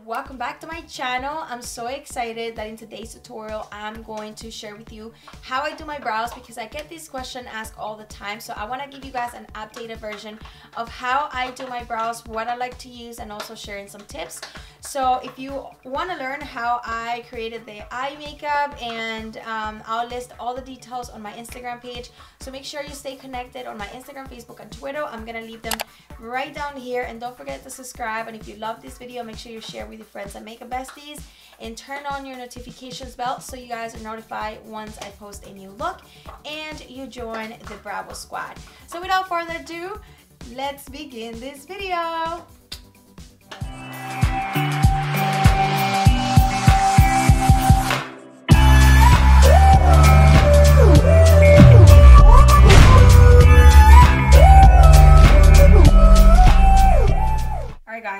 welcome back to my channel. I'm so excited that in today's tutorial I'm going to share with you how I do my brows, because I get this question asked all the time. So I want to give you guys an updated version of how I do my brows, what I like to use, and also sharing some tips. So if you want to learn how I created the eye makeup, and I'll list all the details on my Instagram page, so make sure you stay connected on my Instagram, Facebook, and Twitter. I'm gonna leave them right down here, and don't forget to subscribe. And if you love this video, make sure you share with your friends and makeup besties, and turn on your notifications bell so you guys are notified once I post a new look and you join the Bravo squad. So without further ado, let's begin this video.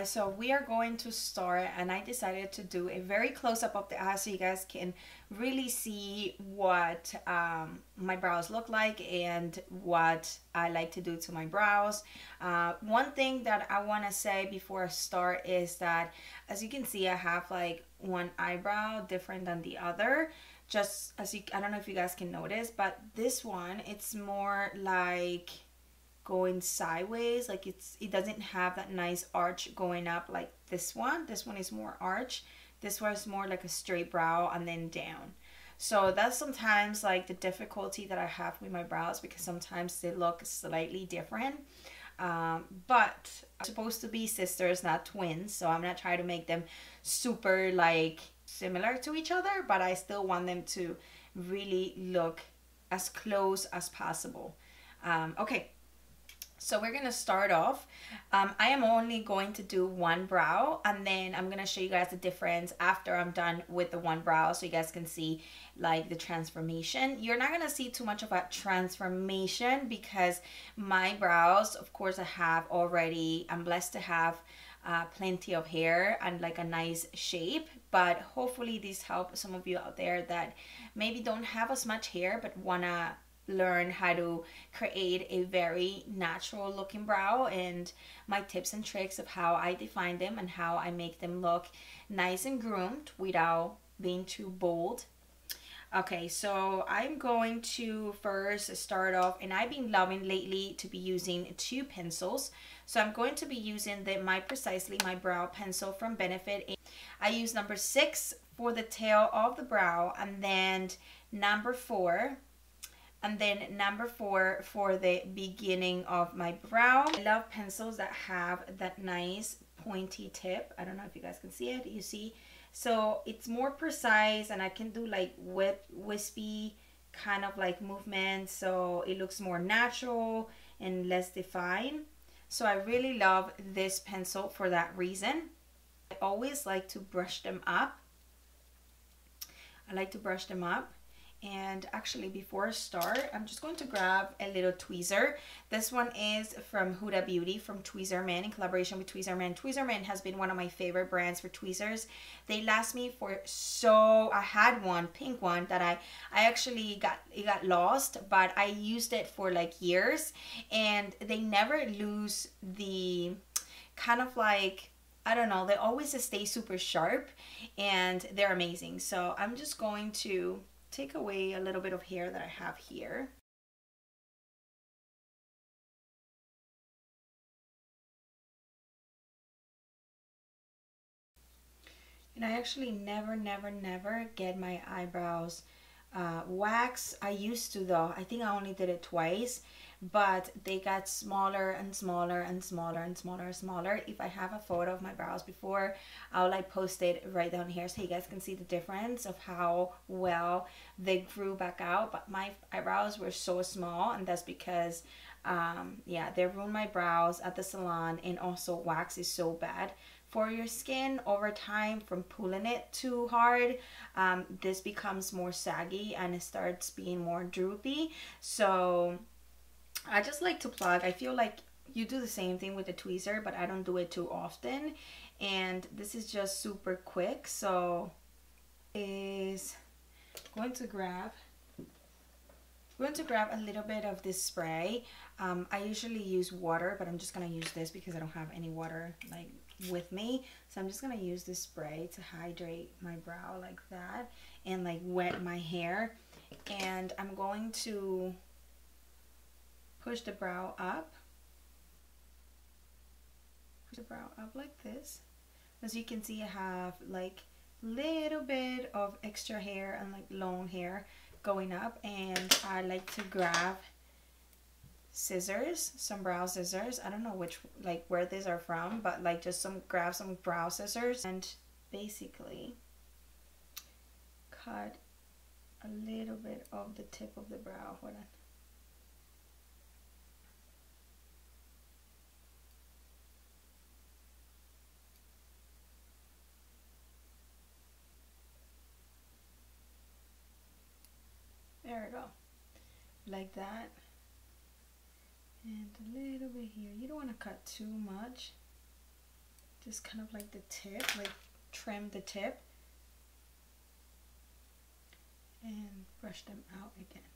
So we are going to start, and I decided to do a very close-up of the eye so you guys can really see what my brows look like and what I like to do to my brows. One thing that I want to say before I start is that, as you can see, I have like one eyebrow different than the other. Just as you, I don't know if you guys can notice, but this one, it's more like going sideways, like it doesn't have that nice arch going up like this one. This one is more arch. This one is more like a straight brow and then down. So that's sometimes like the difficulty that I have with my brows, because sometimes they look slightly different. But I'm supposed to be sisters, not twins, so I'm not trying to make them super like similar to each other, but I still want them to really look as close as possible. Okay. So we're going to start off. I am only going to do one brow, and then I'm going to show you guys the difference after I'm done with the one brow, so you guys can see like the transformation. You're not going to see too much of a transformation because my brows, of course, I'm blessed to have plenty of hair and like a nice shape, but hopefully these help some of you out there that maybe don't have as much hair but want to learn how to create a very natural looking brow, and my tips and tricks of how I define them and how I make them look nice and groomed without being too bold. Okay, so I'm going to first start off, and I've been loving lately to be using two pencils. So I'm going to be using the My Precisely My Brow pencil from Benefit. I use number 6 for the tail of the brow, and then number 4 for the beginning of my brow. I love pencils that have that nice pointy tip. I don't know if you guys can see it. You see? So it's more precise, and I can do like wispy kind of like movements, so it looks more natural and less defined. So I really love this pencil for that reason. I always like to brush them up. And actually, before I start, I'm just going to grab a little tweezer. This one is from Huda Beauty, from Tweezerman, in collaboration with Tweezerman. Tweezerman has been one of my favorite brands for tweezers. They last me for I had one, pink one, that I actually got lost, but I used it for like years, and they never lose the kind of like, I don't know, they always stay super sharp, and they're amazing. So I'm just going to take away a little bit of hair that I have here. And I actually never get my eyebrows waxed. I used to, though. I think I only did it twice, but they got smaller and smaller and smaller and smaller and smaller. If I have a photo of my brows before, I'll like post it right down here so you guys can see the difference of how well they grew back out. But my eyebrows were so small, and that's because yeah, they ruined my brows at the salon, and also wax is so bad for your skin over time from pulling it too hard. This becomes more saggy and it starts being more droopy. So I just like to plug. I feel like you do the same thing with the tweezer, but I don't do it too often, and this is just super quick. So is going to grab a little bit of this spray. I usually use water, but I'm just gonna use this because I don't have any water like with me. So I'm just gonna use this spray to hydrate my brow like that and like wet my hair. And I'm going to push the brow up. Push the brow up like this. As you can see, I have like little bit of extra hair and like long hair going up, and I like to grab scissors, some brow scissors. I don't know which, like where these are from, but like just grab some brow scissors and basically cut a little bit of the tip of the brow. Hold on. There we go. Like that. And a little bit here. You don't want to cut too much. Just kind of like the tip, like trim the tip. And brush them out again.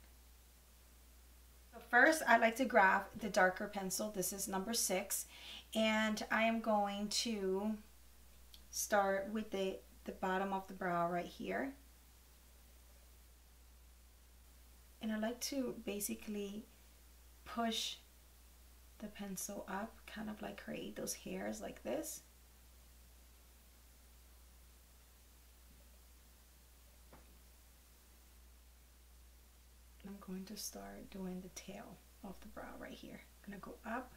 So first, I like to grab the darker pencil. This is number 6. And I am going to start with the bottom of the brow right here. And I like to basically push the pencil up, kind of like create those hairs like this. I'm going to start doing the tail of the brow right here. I'm gonna go up.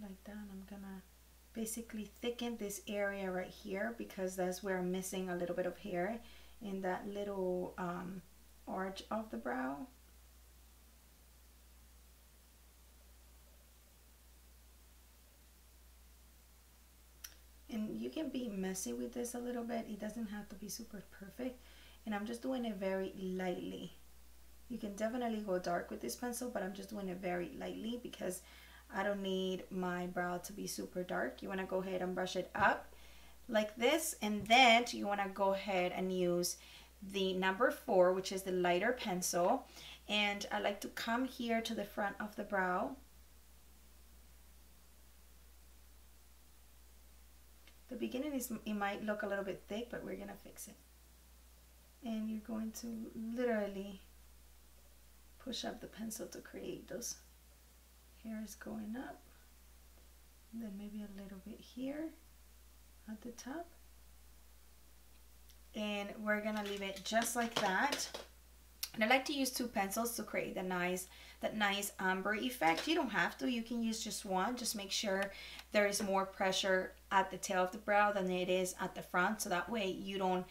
Like that. I'm gonna basically thicken this area right here because that's where I'm missing a little bit of hair in that little arch of the brow. And you can be messy with this a little bit. It doesn't have to be super perfect. And I'm just doing it very lightly. You can definitely go dark with this pencil, but I'm just doing it very lightly because I don't need my brow to be super dark. You want to go ahead and brush it up like this, and then you want to go ahead and use the number 4, which is the lighter pencil, and I like to come here to the front of the brow. The beginning is, it might look a little bit thick, but we're gonna fix it. And you're going to literally push up the pencil to create those hairs going up, and then maybe a little bit here at the top, and we're gonna leave it just like that. And I like to use 2 pencils to create that nice amber effect. You don't have to, you can use just one. Just make sure there is more pressure at the tail of the brow than it is at the front, so that way you don't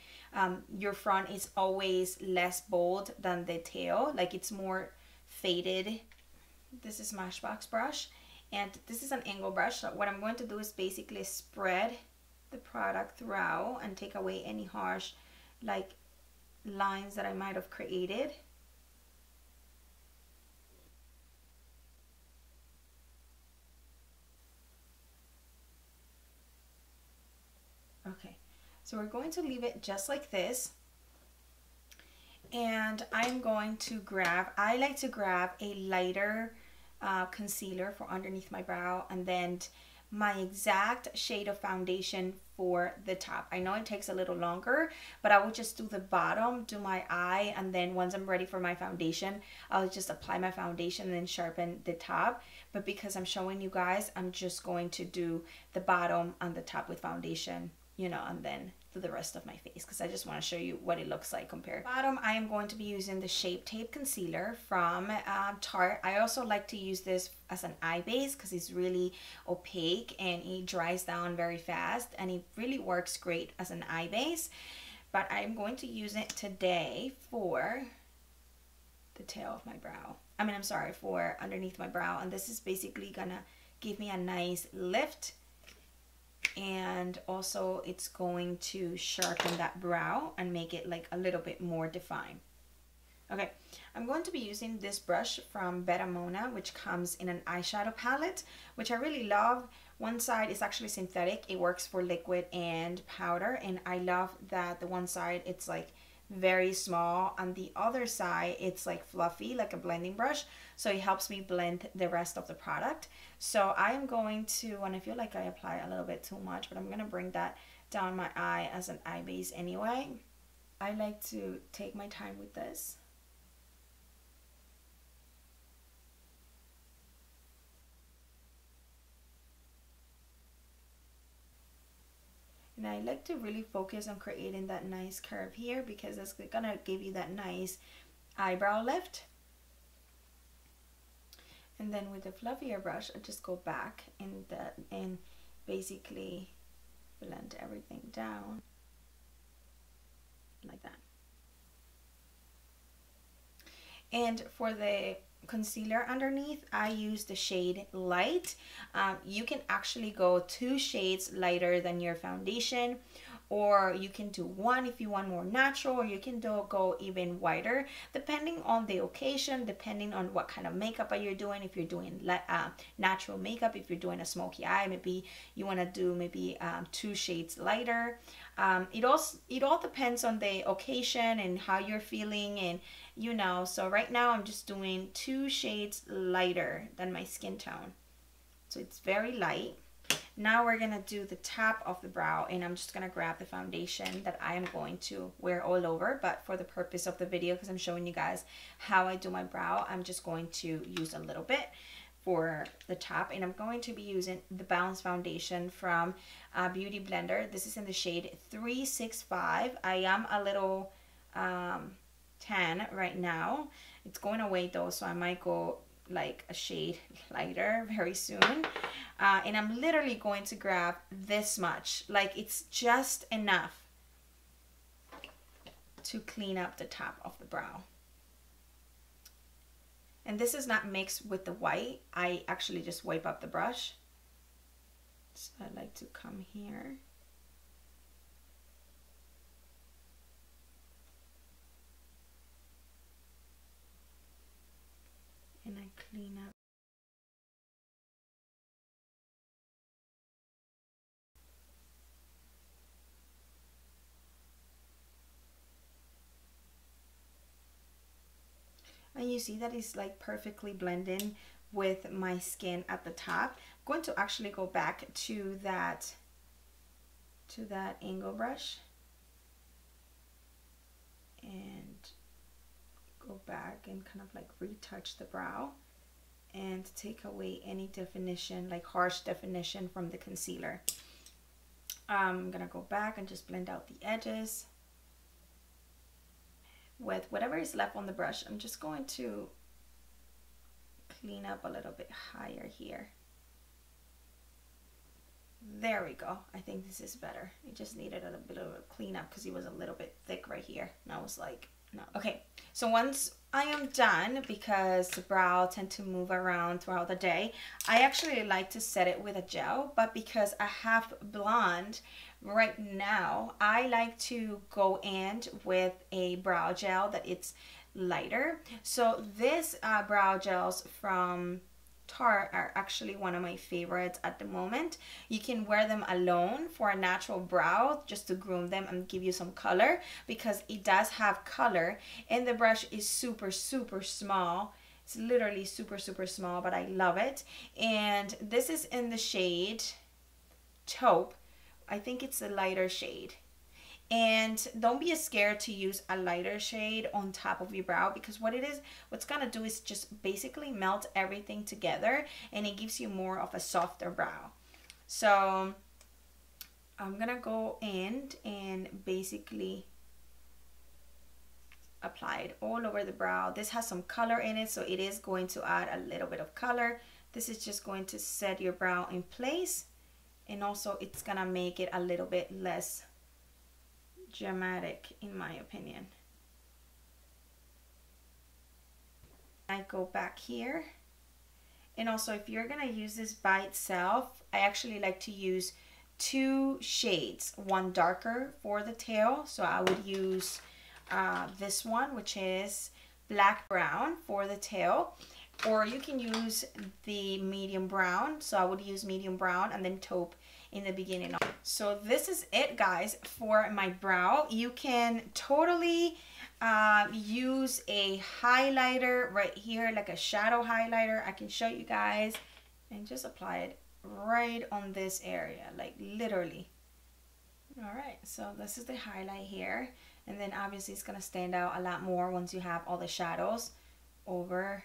your front is always less bold than the tail, like it's more faded. This is Smashbox brush, and this is an angle brush. So what I'm going to do is basically spread the product throughout and take away any harsh like lines that I might have created. Okay, so we're going to leave it just like this. And I'm going to grab, I like to grab a lighter concealer for underneath my brow, and then my exact shade of foundation for the top. I know it takes a little longer, but I will just do the bottom, do my eye, and then once I'm ready for my foundation, I'll just apply my foundation and then sharpen the top. But because I'm showing you guys, I'm just going to do the bottom and the top with foundation, you know, and then do the rest of my face because I just want to show you what it looks like compared. Bottom, I am going to be using the Shape Tape Concealer from Tarte. I also like to use this as an eye base because it's really opaque and it dries down very fast, and it really works great as an eye base. But I'm going to use it today for the tail of my brow. I mean, I'm sorry, for underneath my brow, and this is basically gonna give me a nice lift, and also it's going to sharpen that brow and make it like a little bit more defined. Okay, I'm going to be using this brush from Betamona, which comes in an eyeshadow palette, which I really love. One side is actually synthetic. It works for liquid and powder, and I love that the one side it's like very small. On the other side, it's like fluffy, like a blending brush. So it helps me blend the rest of the product. So I am going to, and I feel like I apply a little bit too much, but I'm going to bring that down my eye as an eye base anyway. I like to take my time with this. And I like to really focus on creating that nice curve here because it's gonna give you that nice eyebrow lift. And then with the fluffier brush, I just go back and basically blend everything down like that. And for the concealer underneath, I use the shade Light. You can actually go 2 shades lighter than your foundation, or you can do 1 if you want more natural, or you can go even whiter depending on the occasion, depending on what kind of makeup you're doing. If you're doing natural makeup, if you're doing a smoky eye, maybe you want to do maybe 2 shades lighter. It all depends on the occasion and how you're feeling, and you know. So right now I'm just doing 2 shades lighter than my skin tone, so it's very light. Now we're gonna do the top of the brow, and I'm just gonna grab the foundation that I am going to wear all over, but for the purpose of the video, because I'm showing you guys how I do my brow, I'm just going to use a little bit for the top, and I'm going to be using the Bounce foundation from Beauty Blender. This is in the shade 365. I am a little tan right now. It's going away though, so I might go like a shade lighter very soon. And I'm literally going to grab this much, like it's just enough to clean up the top of the brow. And this is not mixed with the white. I actually just wipe up the brush. So I like to come here. And I clean up. And you see that it's like perfectly blending with my skin at the top. I'm going to actually go back to that angle brush and go back and kind of like retouch the brow and take away any definition, like harsh definition from the concealer. I'm gonna go back and just blend out the edges. With whatever is left on the brush, I'm just going to clean up a little bit higher here. There we go. I think this is better. It just needed a bit of a cleanup because it was a little bit thick right here. And I was like, no. Okay, so once I am done, because the brow tend to move around throughout the day, I actually like to set it with a gel, but because I have blonde right now, I like to go in with a brow gel that it's lighter. So this brow gels from Tarte are actually one of my favorites at the moment. You can wear them alone for a natural brow just to groom them and give you some color, because it does have color, and the brush is super small. It's literally super small, but I love it. And this is in the shade Taupe. I think it's a lighter shade. And don't be scared to use a lighter shade on top of your brow, because what's gonna do is just basically melt everything together, and it gives you more of a softer brow. So I'm gonna go in and basically apply it all over the brow. This has some color in it, so it is going to add a little bit of color. This is just going to set your brow in place, and also it's gonna make it a little bit less dramatic, in my opinion. I go back here, and also if you're gonna use this by itself, I actually like to use 2 shades, one darker for the tail. So I would use this one, which is black brown for the tail, or you can use the medium brown. So I would use medium brown and then taupe in the beginning. So this is it, guys, for my brow. You can totally use a highlighter right here, like a shadow highlighter. I can show you guys, and just apply it right on this area, like literally. All right, so this is the highlight here, and then obviously it's gonna stand out a lot more once you have all the shadows over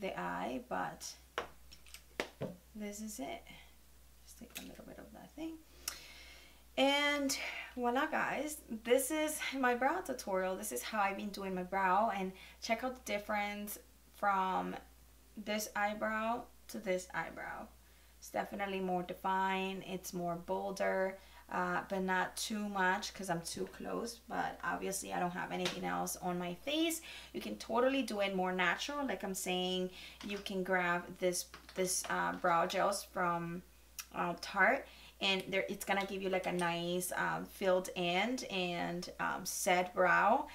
the eye, but this is it. Just take a little bit of that thing, and voila, guys, this is my brow tutorial. This is how I've been doing my brow, and check out the difference from this eyebrow to this eyebrow. It's definitely more defined, it's more bolder, but not too much because I'm too close. But obviously I don't have anything else on my face. You can totally do it more natural. Like I'm saying, you can grab this brow gels from Tarte, and it's gonna give you like a nice filled end and set brow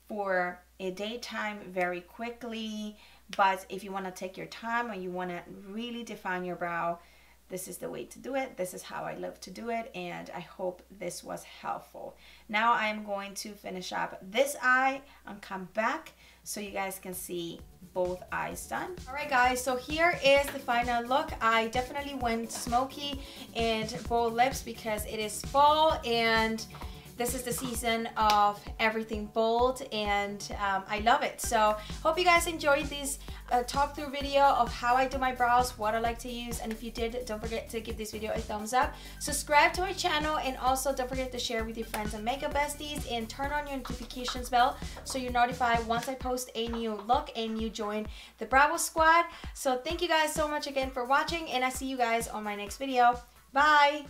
for a daytime very quickly. But if you want to take your time and you want to really define your brow, this is the way to do it. This is how I love to do it, and I hope this was helpful. Now I'm going to finish up this eye and come back so you guys can see both eyes done. All right, guys, so here is the final look. I definitely went smoky and bold lips because it is fall, and this is the season of everything bold, and I love it. So hope you guys enjoyed this talk through video of how I do my brows, what I like to use, and if you did, don't forget to give this video a thumbs up, subscribe to my channel, and also don't forget to share with your friends and makeup besties, and turn on your notifications bell so you're notified once I post a new look and you join the Bravo Squad. So thank you guys so much again for watching, and I see you guys on my next video. Bye!